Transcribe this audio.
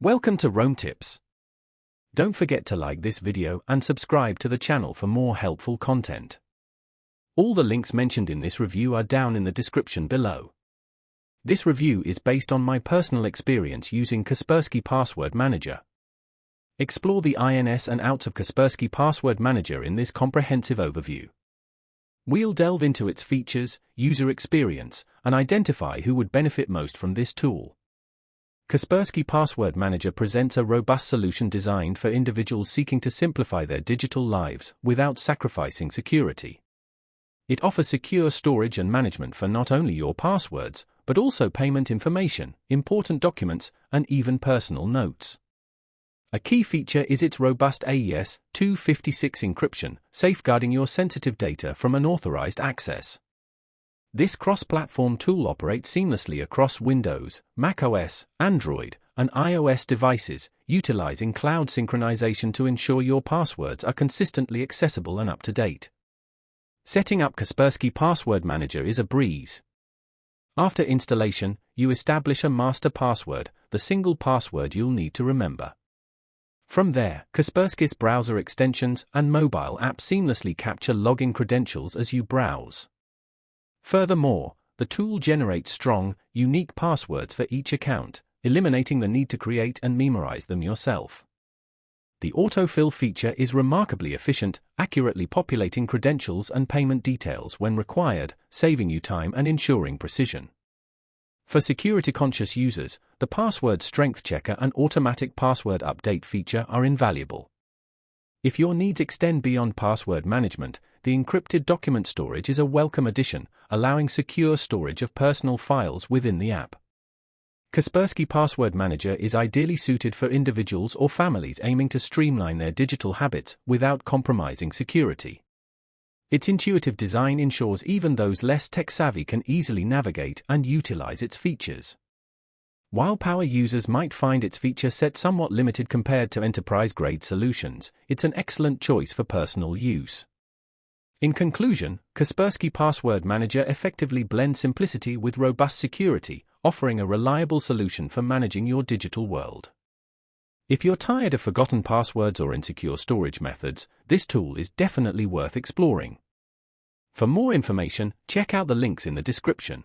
Welcome to Rome Tips. Don't forget to like this video and subscribe to the channel for more helpful content. All the links mentioned in this review are down in the description below. This review is based on my personal experience using Kaspersky Password Manager. Explore the ins and outs of Kaspersky Password Manager in this comprehensive overview. We'll delve into its features, user experience, and identify who would benefit most from this tool. Kaspersky Password Manager presents a robust solution designed for individuals seeking to simplify their digital lives without sacrificing security. It offers secure storage and management for not only your passwords, but also payment information, important documents, and even personal notes. A key feature is its robust AES 256 encryption, safeguarding your sensitive data from unauthorized access. This cross-platform tool operates seamlessly across Windows, macOS, Android, and iOS devices, utilizing cloud synchronization to ensure your passwords are consistently accessible and up-to-date. Setting up Kaspersky Password Manager is a breeze. After installation, you establish a master password, the single password you'll need to remember. From there, Kaspersky's browser extensions and mobile app seamlessly capture login credentials as you browse. Furthermore, the tool generates strong, unique passwords for each account, eliminating the need to create and memorize them yourself. The autofill feature is remarkably efficient, accurately populating credentials and payment details when required, saving you time and ensuring precision. For security-conscious users, the password strength checker and automatic password update feature are invaluable. If your needs extend beyond password management, the encrypted document storage is a welcome addition, allowing secure storage of personal files within the app. Kaspersky Password Manager is ideally suited for individuals or families aiming to streamline their digital habits without compromising security. Its intuitive design ensures even those less tech-savvy can easily navigate and utilize its features. While power users might find its feature set somewhat limited compared to enterprise-grade solutions, it's an excellent choice for personal use. In conclusion, Kaspersky Password Manager effectively blends simplicity with robust security, offering a reliable solution for managing your digital world. If you're tired of forgotten passwords or insecure storage methods, this tool is definitely worth exploring. For more information, check out the links in the description.